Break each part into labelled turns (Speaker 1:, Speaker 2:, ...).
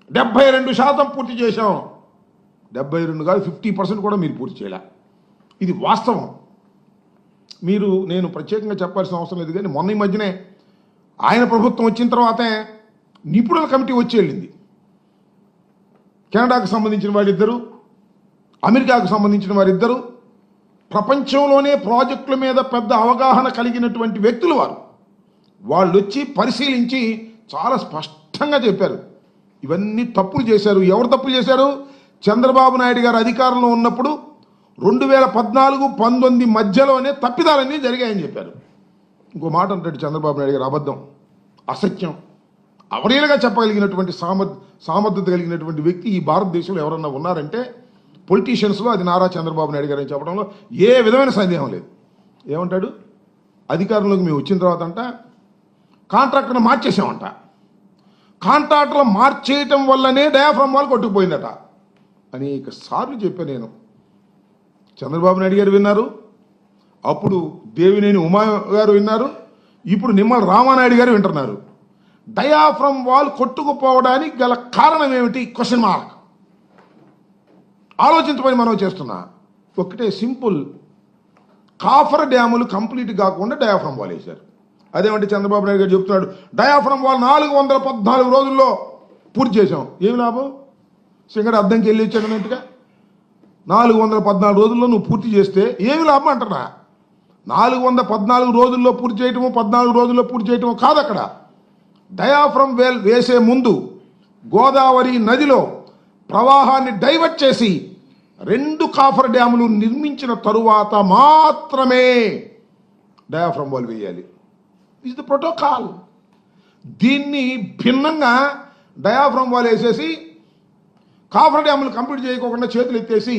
Speaker 1: 72% పూర్తి చేశాం. 72 కాదు, 50% కూడా మీరు పూర్తి చేయలే. ఇది వాస్తవం. నేను ప్రత్యేకంగా చెప్పాల్సిన అవసరం లేదు. కానీ మొన్న ఈ మధ్యనే ఆయన ప్రభుత్వం వచ్చిన తర్వాతే నిపుణుల కమిటీ వచ్చి వెళ్ళింది. కెనడాకు సంబంధించిన వారిద్దరు, అమెరికాకు సంబంధించిన వారిద్దరు, ప్రపంచంలోనే ప్రాజెక్టుల మీద పెద్ద అవగాహన కలిగినటువంటి వ్యక్తులు వాళ్ళు వచ్చి పరిశీలించి చాలా స్పష్టంగా చెప్పారు, ఇవన్నీ తప్పులు చేశారు. ఎవరు తప్పులు చేశారు? చంద్రబాబు నాయుడు గారు అధికారంలో ఉన్నప్పుడు 2014-19 మధ్యలోనే తప్పిదాలన్నీ జరిగాయని చెప్పారు. ఇంకో మాట అంటాడు చంద్రబాబు నాయుడు గారు, అబద్ధం, అసత్యం, అవలీలగా చెప్పగలిగినటువంటి సామర్థ్యత కలిగినటువంటి వ్యక్తి ఈ భారతదేశంలో ఎవరన్నా ఉన్నారంటే పొలిటీషియన్స్లో అది నారా చంద్రబాబు నాయుడు గారు అని చెప్పడంలో ఏ విధమైన సందేహం లేదు. ఏమంటాడు? అధికారంలోకి మేము వచ్చిన తర్వాత అంట కాంట్రాక్టర్ని మార్చేసామంట. కాంట్రాక్టర్లు మార్చేయటం వల్లనే డయాఫ్రమ్ వాల్ కొట్టుకుపోయిందట. అనేక సార్లు చెప్పాను నేను. చంద్రబాబు నాయుడు గారు విన్నారు, అప్పుడు దేవినేని ఉమా గారు విన్నారు, ఇప్పుడు నిమ్మల రామానాయుడు గారు వింటున్నారు. డయాఫ్రమ్ వాల్ కొట్టుకుపోవడానికి గల కారణం ఏమిటి? Question mark. ఆలోచించమని మనం చేస్తున్నా. ఒకటే సింపుల్, కాఫర్ డ్యాములు కంప్లీట్ కాకుండా డయాఫ్రమ్ వాల్ వేశారు. అదేమంటే చంద్రబాబు నాయుడు గారు చెప్తున్నాడు డయాఫ్రమ్ వాల్ 414 రోజుల్లో పూర్తి చేశాం. ఏమి లాభం? సింగడ అద్దంకి వెళ్ళి ఇచ్చాడు అన్నట్టుగా 414 రోజుల్లో నువ్వు పూర్తి చేస్తే ఏమి లాభం అంటున్నా. 414 రోజుల్లో పూర్తి చేయటము, 14 రోజుల్లో పూర్తి చేయటము కాదు. అక్కడ డయాఫ్రమ్ వేల్ వేసే ముందు గోదావరి నదిలో ప్రవాహాన్ని డైవర్ట్ చేసి 2 కాఫర్ డ్యాములు నిర్మించిన తరువాత మాత్రమే డయాఫ్రమ్ వాల్ వేయాలి. Is the protocol. దీన్ని భిన్నంగా డయాఫ్రమ్ వాల్ వేసేసి కాఫర్ డ్యాములు కంప్లీట్ చేయకోకుండా చేతులు ఎత్తేసి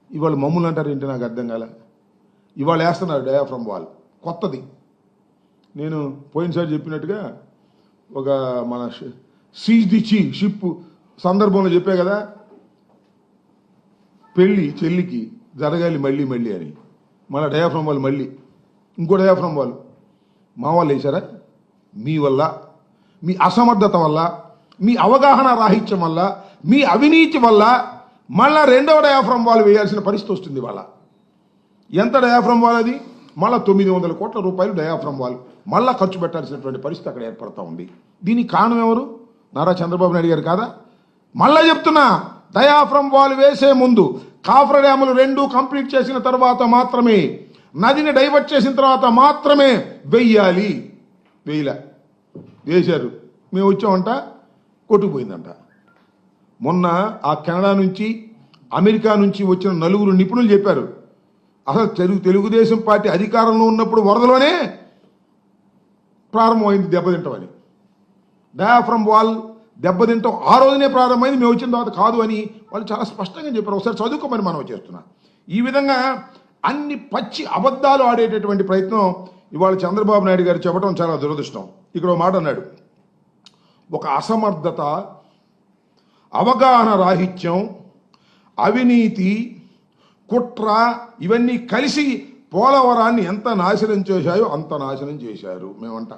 Speaker 1: ఇవాళ మమ్మల్ని అంటారు ఏంటి? నాకు అర్థం కాలే. ఇవాళ వేస్తున్నారు డయాఫ్రమ్ వాల్ కొత్తది. నేను పోయినసారి చెప్పినట్టుగా ఒక మన సీజ్ ది చీ షిప్ సందర్భంలో చెప్పే కదా, పెళ్ళి చెల్లికి జరగాలి మళ్ళీ మళ్ళీ అని. మళ్ళీ డయాఫ్రమ్ వాల్ మళ్ళీ ఇంకో డయాఫ్రమ్ వాల్ మా వాళ్ళు వేశారా? మీ వల్ల, మీ అసమర్థత వల్ల, మీ అవగాహన రాహిత్యం వల్ల, మీ అవినీతి వల్ల మళ్ళా 2వ డయాఫ్రమ్ వాల్ వేయాల్సిన పరిస్థితి వస్తుంది. వాళ్ళ ఎంత డయాఫ్రమ్ వాల్ అది? మళ్ళీ 900 కోట్ల రూపాయలు డయాఫ్రమ్ వాల్ మళ్ళా ఖర్చు పెట్టాల్సినటువంటి పరిస్థితి అక్కడ ఏర్పడతా ఉంది. దీనికి కారణం ఎవరు? నారా చంద్రబాబు నాయుడు గారు కాదా? మళ్ళా చెప్తున్నా, డయాఫ్రమ్ వాల్ వేసే ముందు కాఫర్ డ్యాములు 2 కంప్లీట్ చేసిన తర్వాత మాత్రమే, నదిని డైవర్ట్ చేసిన తర్వాత మాత్రమే వెయ్యాలి. వేయలే, వేశారు. మేము వచ్చామంట, కొట్టుకుపోయిందంట. మొన్న ఆ కెనడా నుంచి, అమెరికా నుంచి వచ్చిన 4 నిపుణులు చెప్పారు, అసలు తెలుగుదేశం పార్టీ అధికారంలో ఉన్నప్పుడు వరదలోనే ప్రారంభమైంది దెబ్బతింటామని. డయాఫ్రమ్ వాల్ దెబ్బతింటాం ఆ రోజునే ప్రారంభమైంది, మేము వచ్చిన తర్వాత కాదు అని వాళ్ళు చాలా స్పష్టంగా చెప్పారు. ఒకసారి చదువుకోమని మనం చేస్తున్నా. ఈ విధంగా అన్ని పచ్చి అబద్ధాలు ఆడేటటువంటి ప్రయత్నం ఇవాళ చంద్రబాబు నాయుడు గారు చెప్పడం చాలా దురదృష్టం. ఇక్కడ ఒక మాట అన్నాడు, ఒక అసమర్థత, అవగాహన రాహిత్యం, అవినీతి, కుట్ర ఇవన్నీ కలిసి పోలవరాన్ని ఎంత నాశనం చేశాయో అంత నాశనం చేశారు మేమంట.